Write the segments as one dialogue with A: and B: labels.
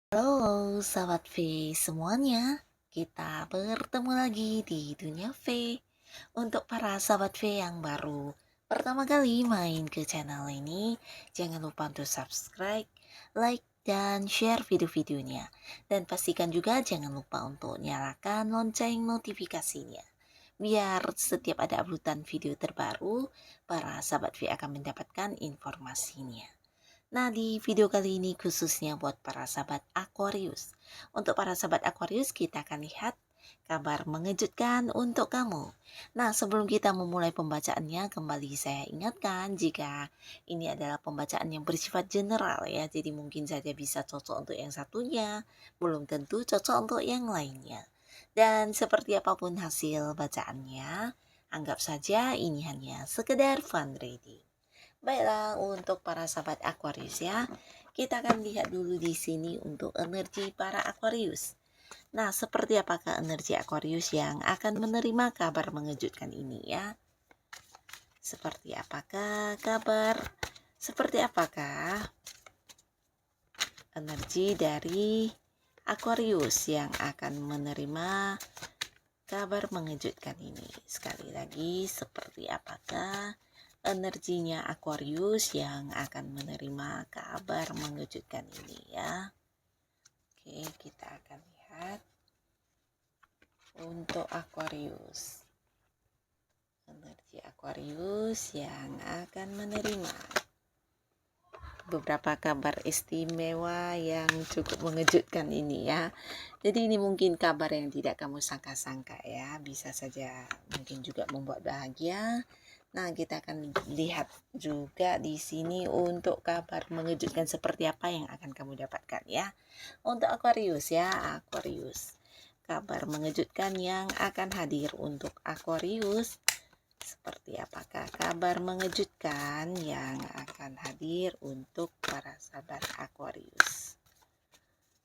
A: Halo sahabat V semuanya, kita bertemu lagi di Dunia V. Untuk para sahabat V yang baru pertama kali main ke channel ini, jangan lupa untuk subscribe, like, dan share video-videonya. Dan pastikan juga jangan lupa untuk nyalakan lonceng notifikasinya. Biar setiap ada uploadan video terbaru, para sahabat V akan mendapatkan informasinya. Nah, di video kali ini khususnya buat para sahabat Aquarius. Untuk para sahabat Aquarius, kita akan lihat kabar mengejutkan untuk kamu. Nah, sebelum kita memulai pembacaannya, kembali saya ingatkan jika ini adalah pembacaan yang bersifat general ya. Jadi mungkin saja bisa cocok untuk yang satunya, belum tentu cocok untuk yang lainnya. Dan seperti apapun hasil bacaannya, anggap saja ini hanya sekedar fun reading. Baiklah, untuk para sahabat Aquarius ya, kita akan lihat dulu di sini untuk energi para Aquarius. Nah, seperti apakah energi Aquarius yang akan menerima kabar mengejutkan ini ya? Seperti apakah energi dari Aquarius yang akan menerima kabar mengejutkan ini? Sekali lagi, seperti apakah energinya Aquarius yang akan menerima kabar mengejutkan ini ya. Oke, kita akan lihat untuk Aquarius. Energi Aquarius yang akan menerima beberapa kabar istimewa yang cukup mengejutkan ini ya. Jadi ini mungkin kabar yang tidak kamu sangka-sangka ya. Bisa saja mungkin juga membuat bahagia. Nah, kita akan lihat juga di sini untuk kabar mengejutkan seperti apa yang akan kamu dapatkan ya. Untuk Aquarius ya, Aquarius. Kabar mengejutkan yang akan hadir untuk Aquarius. Seperti apakah kabar mengejutkan yang akan hadir untuk para sahabat Aquarius?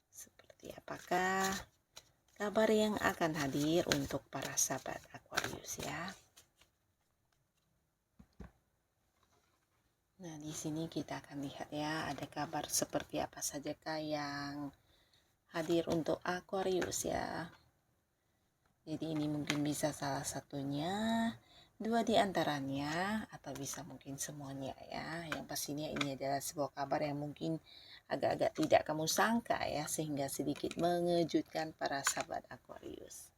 A: Seperti apakah kabar yang akan hadir untuk para sahabat Aquarius ya? Nah, di sini kita akan lihat ya, ada kabar seperti apa sajakah yang hadir untuk Aquarius ya. Jadi ini mungkin bisa salah satunya, dua di antaranya, atau bisa mungkin semuanya ya. Yang pastinya ini adalah sebuah kabar yang mungkin agak-agak tidak kamu sangka ya, sehingga sedikit mengejutkan para sahabat Aquarius.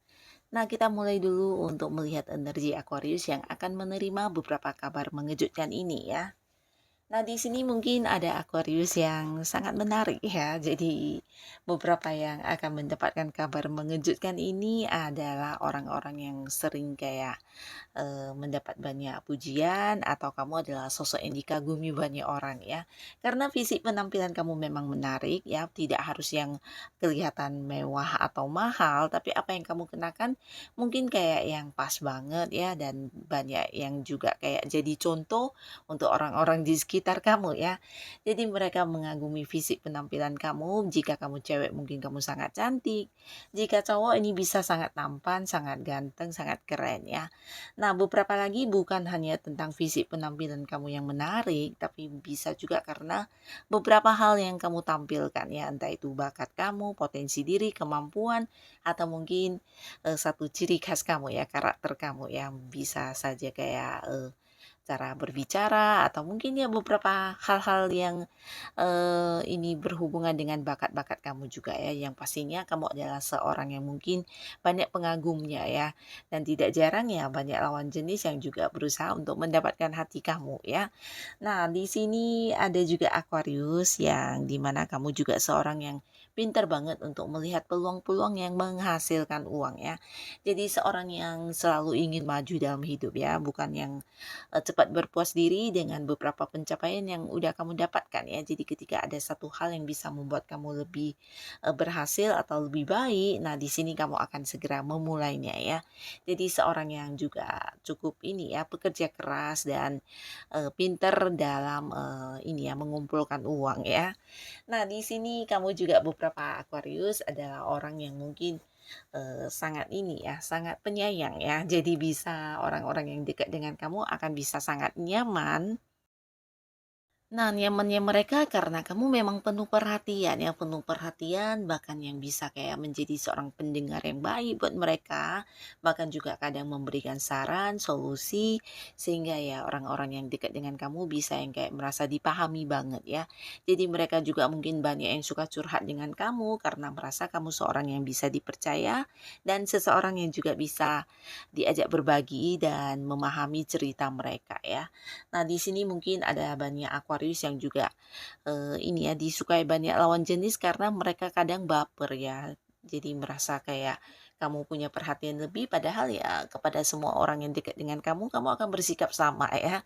A: Nah, kita mulai dulu untuk melihat energi Aquarius yang akan menerima beberapa kabar mengejutkan ini ya. Nah, di sini mungkin ada Aquarius yang sangat menarik ya. Jadi, beberapa yang akan mendapatkan kabar mengejutkan ini adalah orang-orang yang sering kayak mendapat banyak pujian, atau kamu adalah sosok yang dikagumi banyak orang ya. Karena fisik penampilan kamu memang menarik ya, tidak harus yang kelihatan mewah atau mahal, tapi apa yang kamu kenakan mungkin kayak yang pas banget ya, dan banyak yang juga kayak jadi contoh untuk orang-orang di sekitar kamu ya. Jadi mereka mengagumi fisik penampilan kamu. Jika kamu cewek mungkin kamu sangat cantik. Jika cowok ini bisa sangat tampan, sangat ganteng, sangat keren ya. Nah, beberapa lagi bukan hanya tentang fisik penampilan kamu yang menarik, tapi bisa juga karena beberapa hal yang kamu tampilkan ya, entah itu bakat kamu, potensi diri, kemampuan, atau mungkin satu ciri khas kamu ya, karakter kamu yang bisa saja kayak cara berbicara, atau mungkin ya beberapa hal-hal yang ini berhubungan dengan bakat-bakat kamu juga ya, yang pastinya kamu adalah seorang yang mungkin banyak pengagumnya ya, dan tidak jarang ya banyak lawan jenis yang juga berusaha untuk mendapatkan hati kamu ya. Nah, di sini ada juga Aquarius yang dimana kamu juga seorang yang pintar banget untuk melihat peluang-peluang yang menghasilkan uang ya. Jadi seorang yang selalu ingin maju dalam hidup ya, bukan yang cepat berpuas diri dengan beberapa pencapaian yang udah kamu dapatkan ya. Jadi ketika ada satu hal yang bisa membuat kamu lebih berhasil atau lebih baik, nah di sini kamu akan segera memulainya ya. Jadi seorang yang juga cukup ini ya, pekerja keras dan pinter dalam ini ya, mengumpulkan uang ya. Nah, di sini kamu juga beberapa Aquarius adalah orang yang mungkin sangat ini ya, sangat penyayang ya. Jadi bisa orang-orang yang dekat dengan kamu akan bisa sangat nyaman. Nah, nyamannya mereka karena kamu memang penuh perhatian ya, penuh perhatian bahkan yang bisa kayak menjadi seorang pendengar yang baik buat mereka, bahkan juga kadang memberikan saran, solusi, sehingga ya orang-orang yang dekat dengan kamu bisa yang kayak merasa dipahami banget ya. Jadi mereka juga mungkin banyak yang suka curhat dengan kamu karena merasa kamu seorang yang bisa dipercaya dan seseorang yang juga bisa diajak berbagi dan memahami cerita mereka ya. Nah, di sini mungkin ada banyak Aquarius yang juga ini ya disukai banyak lawan jenis karena mereka kadang baper ya. Jadi merasa kayak kamu punya perhatian lebih padahal ya kepada semua orang yang dekat dengan kamu, kamu akan bersikap sama ya.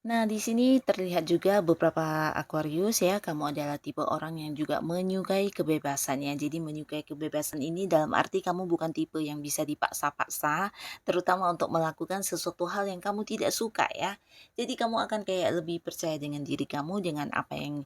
A: Nah, di sini terlihat juga beberapa Aquarius ya, kamu adalah tipe orang yang juga menyukai kebebasan ya. Jadi menyukai kebebasan ini dalam arti kamu bukan tipe yang bisa dipaksa-paksa, terutama untuk melakukan sesuatu hal yang kamu tidak suka ya. Jadi kamu akan kayak lebih percaya dengan diri kamu, dengan apa yang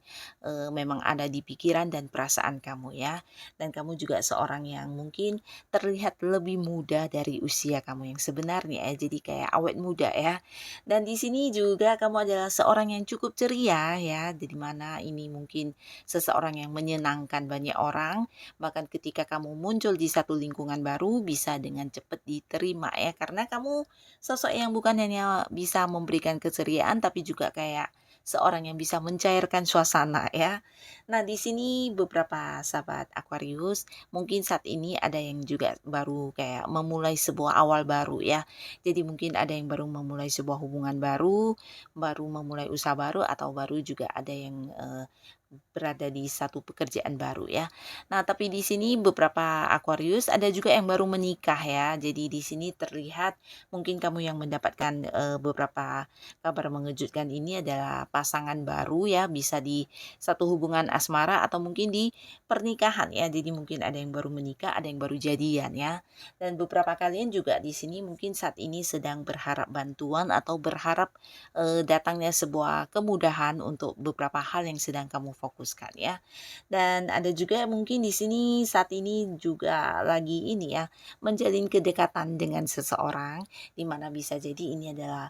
A: memang ada di pikiran dan perasaan kamu ya. Dan kamu juga seorang yang mungkin terlihat lebih muda dari usia kamu yang sebenarnya ya. Jadi kayak awet muda ya. Dan di sini juga kamu adalah seorang yang cukup ceria ya, di mana ini mungkin seseorang yang menyenangkan banyak orang, bahkan ketika kamu muncul di satu lingkungan baru bisa dengan cepat diterima ya, karena kamu sosok yang bukan hanya bisa memberikan keceriaan tapi juga kayak seorang yang bisa mencairkan suasana ya. Nah, di sini beberapa sahabat Aquarius, mungkin saat ini ada yang juga baru kayak memulai sebuah awal baru ya. Jadi mungkin ada yang baru memulai sebuah hubungan baru, baru memulai usaha baru atau baru juga ada yang berada di satu pekerjaan baru ya. Nah, tapi di sini beberapa Aquarius ada juga yang baru menikah ya. Jadi di sini terlihat mungkin kamu yang mendapatkan beberapa kabar mengejutkan ini adalah pasangan baru ya, bisa di satu hubungan asmara atau mungkin di pernikahan ya. Jadi mungkin ada yang baru menikah, ada yang baru jadian ya. Dan beberapa kalian juga di sini mungkin saat ini sedang berharap bantuan atau berharap datangnya sebuah kemudahan untuk beberapa hal yang sedang kamu fokuskan ya. Dan ada juga mungkin di sini saat ini juga lagi ini ya, menjalin kedekatan dengan seseorang di mana bisa jadi ini adalah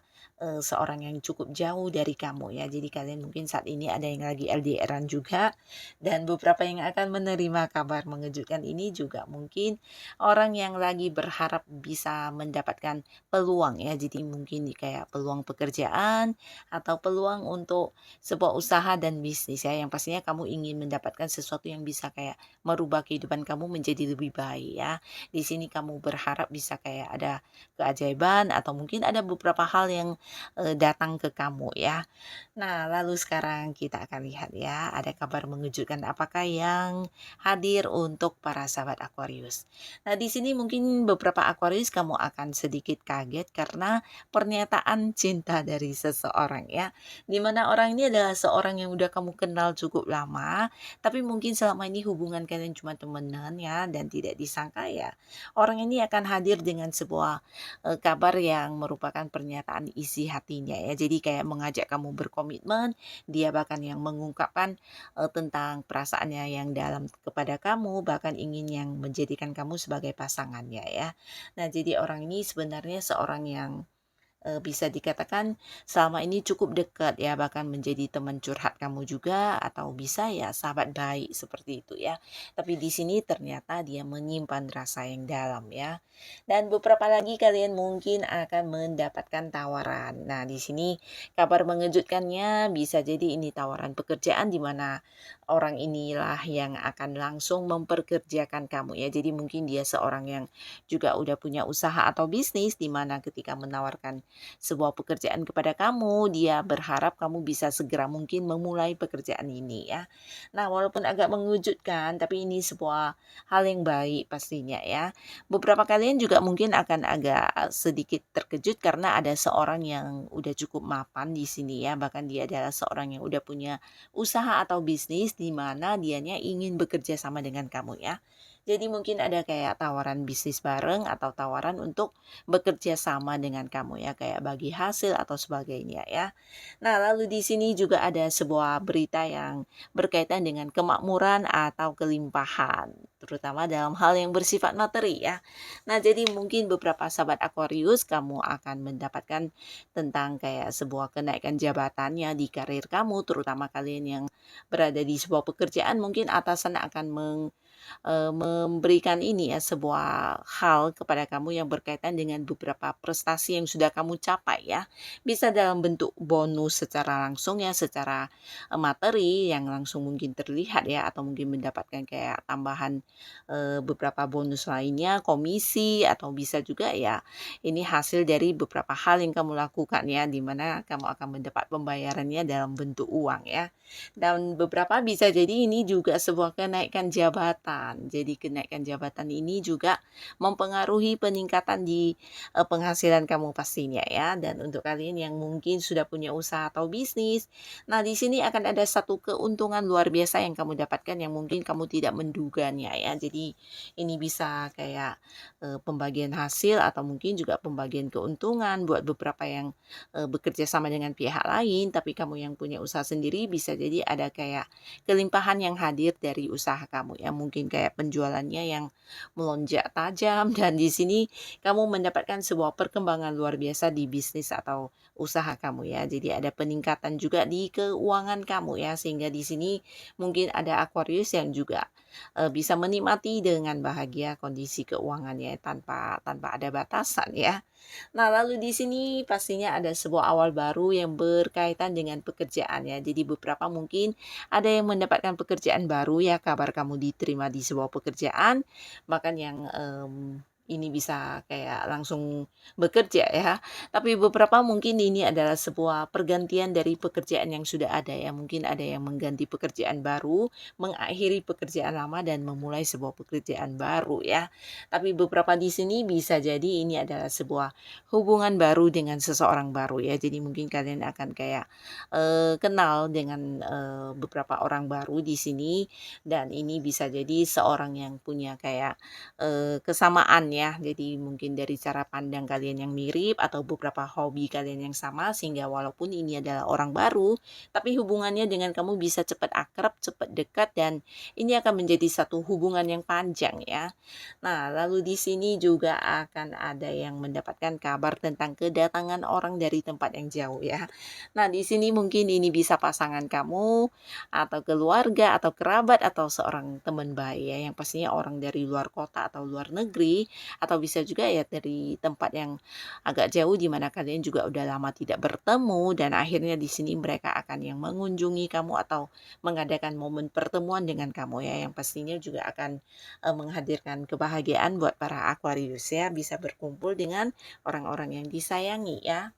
A: seorang yang cukup jauh dari kamu ya. Jadi kalian mungkin saat ini ada yang lagi LDRan juga dan beberapa yang akan menerima kabar mengejutkan ini juga mungkin orang yang lagi berharap bisa mendapatkan peluang ya. Jadi mungkin kayak peluang pekerjaan atau peluang untuk sebuah usaha dan bisnis ya, yang pastinya kamu ingin mendapatkan sesuatu yang bisa kayak merubah kehidupan kamu menjadi lebih baik ya. Di sini kamu berharap bisa kayak ada keajaiban atau mungkin ada beberapa hal yang datang ke kamu ya. Nah, lalu sekarang kita akan lihat ya, ada kabar mengejutkan apakah yang hadir untuk para sahabat Aquarius. Nah, di sini mungkin beberapa Aquarius kamu akan sedikit kaget karena pernyataan cinta dari seseorang ya. Dimana orang ini adalah seorang yang udah kamu kenal cukup lama, tapi mungkin selama ini hubungan kalian cuma temenan ya dan tidak disangka ya. Orang ini akan hadir dengan sebuah kabar yang merupakan pernyataan isi hatinya ya. Jadi kayak mengajak kamu berkomitmen, dia bahkan yang mengungkapkan tentang perasaannya yang dalam kepada kamu, bahkan ingin yang menjadikan kamu sebagai pasangannya ya. Nah, jadi orang ini sebenarnya seorang yang bisa dikatakan selama ini cukup dekat ya, bahkan menjadi teman curhat kamu juga atau bisa ya sahabat baik seperti itu ya. Tapi di sini ternyata dia menyimpan rasa yang dalam ya. Dan beberapa lagi kalian mungkin akan mendapatkan tawaran. Nah, di sini kabar mengejutkannya bisa jadi ini tawaran pekerjaan di mana orang inilah yang akan langsung memperkerjakan kamu ya. Jadi mungkin dia seorang yang juga udah punya usaha atau bisnis di mana ketika menawarkan sebuah pekerjaan kepada kamu, dia berharap kamu bisa segera mungkin memulai pekerjaan ini ya. Nah, walaupun agak mengejutkan, tapi ini sebuah hal yang baik pastinya ya. Beberapa kalian juga mungkin akan agak sedikit terkejut karena ada seorang yang udah cukup mapan di sini ya, bahkan dia adalah seorang yang udah punya usaha atau bisnis di mana dianya ingin bekerja sama dengan kamu ya. Jadi mungkin ada kayak tawaran bisnis bareng atau tawaran untuk bekerja sama dengan kamu ya, kayak bagi hasil atau sebagainya ya. Nah, lalu di sini juga ada sebuah berita yang berkaitan dengan kemakmuran atau kelimpahan, terutama dalam hal yang bersifat materi ya. Nah, jadi mungkin beberapa sahabat Aquarius kamu akan mendapatkan tentang kayak sebuah kenaikan jabatannya di karir kamu, terutama kalian yang berada di sebuah pekerjaan mungkin atasan akan memberikan ini ya, sebuah hal kepada kamu yang berkaitan dengan beberapa prestasi yang sudah kamu capai ya. Bisa dalam bentuk bonus secara langsung ya, secara materi yang langsung mungkin terlihat ya, atau mungkin mendapatkan kayak tambahan beberapa bonus lainnya, komisi, atau bisa juga ya ini hasil dari beberapa hal yang kamu lakukan ya, di mana kamu akan mendapat pembayarannya dalam bentuk uang ya. Dan beberapa bisa jadi ini juga sebuah kenaikan jabatan. Jadi kenaikan jabatan ini juga mempengaruhi peningkatan di penghasilan kamu pastinya ya. Dan untuk kalian yang mungkin sudah punya usaha atau bisnis, nah di sini akan ada satu keuntungan luar biasa yang kamu dapatkan yang mungkin kamu tidak menduganya ya. Jadi ini bisa kayak pembagian hasil atau mungkin juga pembagian keuntungan buat beberapa yang bekerja sama dengan pihak lain, tapi kamu yang punya usaha sendiri bisa jadi ada kayak kelimpahan yang hadir dari usaha kamu ya, mungkin kayak penjualannya yang melonjak tajam dan di sini kamu mendapatkan sebuah perkembangan luar biasa di bisnis atau usaha kamu ya. Jadi ada peningkatan juga di keuangan kamu ya, sehingga di sini mungkin ada Aquarius yang juga bisa menikmati dengan bahagia kondisi keuangannya tanpa tanpa ada batasan ya. Nah, lalu di sini pastinya ada sebuah awal baru yang berkaitan dengan pekerjaan ya. Jadi beberapa mungkin ada yang mendapatkan pekerjaan baru ya, kabar kamu diterima di sebuah pekerjaan, bahkan yang ini bisa kayak langsung bekerja ya. Tapi beberapa mungkin ini adalah sebuah pergantian dari pekerjaan yang sudah ada ya. Mungkin ada yang mengganti pekerjaan baru, mengakhiri pekerjaan lama dan memulai sebuah pekerjaan baru ya. Tapi beberapa di sini bisa jadi ini adalah sebuah hubungan baru dengan seseorang baru ya. Jadi mungkin kalian akan kayak kenal dengan beberapa orang baru di sini dan ini bisa jadi seorang yang punya kayak kesamaan ya. Jadi mungkin dari cara pandang kalian yang mirip atau beberapa hobi kalian yang sama sehingga walaupun ini adalah orang baru, tapi hubungannya dengan kamu bisa cepat akrab, cepat dekat dan ini akan menjadi satu hubungan yang panjang ya. Nah, lalu di sini juga akan ada yang mendapatkan kabar tentang kedatangan orang dari tempat yang jauh ya. Nah, di sini mungkin ini bisa pasangan kamu atau keluarga atau kerabat atau seorang teman baik ya, yang pastinya orang dari luar kota atau luar negeri atau bisa juga ya dari tempat yang agak jauh di mana kalian juga udah lama tidak bertemu dan akhirnya di sini mereka akan yang mengunjungi kamu atau mengadakan momen pertemuan dengan kamu ya, yang pastinya juga akan menghadirkan kebahagiaan buat para Aquarius ya, bisa berkumpul dengan orang-orang yang disayangi ya.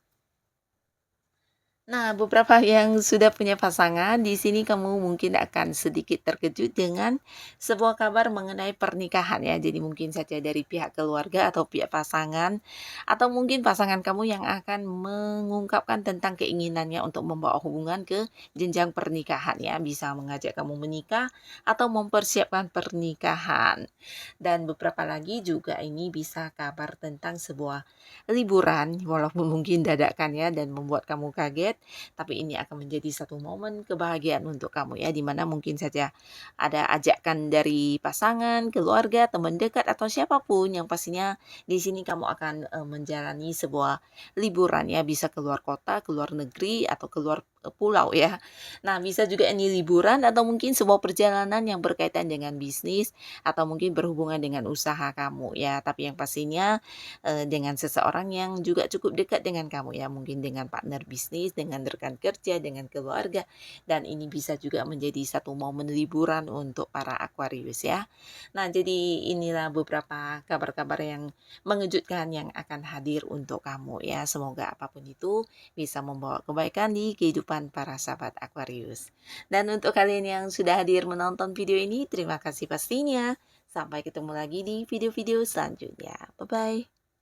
A: Nah, beberapa yang sudah punya pasangan, di sini kamu mungkin akan sedikit terkejut dengan sebuah kabar mengenai pernikahan ya. Jadi mungkin saja dari pihak keluarga atau pihak pasangan, atau mungkin pasangan kamu yang akan mengungkapkan tentang keinginannya untuk membawa hubungan ke jenjang pernikahan ya. Bisa mengajak kamu menikah atau mempersiapkan pernikahan. Dan beberapa lagi juga ini bisa kabar tentang sebuah liburan, walaupun mungkin dadakan ya dan membuat kamu kaget, tapi ini akan menjadi satu momen kebahagiaan untuk kamu ya, dimana mungkin saja ada ajakan dari pasangan, keluarga, teman dekat atau siapapun yang pastinya di sini kamu akan menjalani sebuah liburan ya, bisa keluar kota, keluar negeri atau keluar pulau ya. Nah, bisa juga ini liburan atau mungkin sebuah perjalanan yang berkaitan dengan bisnis atau mungkin berhubungan dengan usaha kamu ya. Tapi yang pastinya dengan seseorang yang juga cukup dekat dengan kamu ya, mungkin dengan partner bisnis, dengan rekan kerja, dengan keluarga. Dan ini bisa juga menjadi satu momen liburan untuk para Aquarius ya. Nah, jadi inilah beberapa kabar-kabar yang mengejutkan yang akan hadir untuk kamu ya. Semoga apapun itu bisa membawa kebaikan di kehidupan para sahabat Aquarius. Dan untuk kalian yang sudah hadir menonton video ini, terima kasih pastinya. Sampai ketemu lagi di video-video selanjutnya. Bye-bye.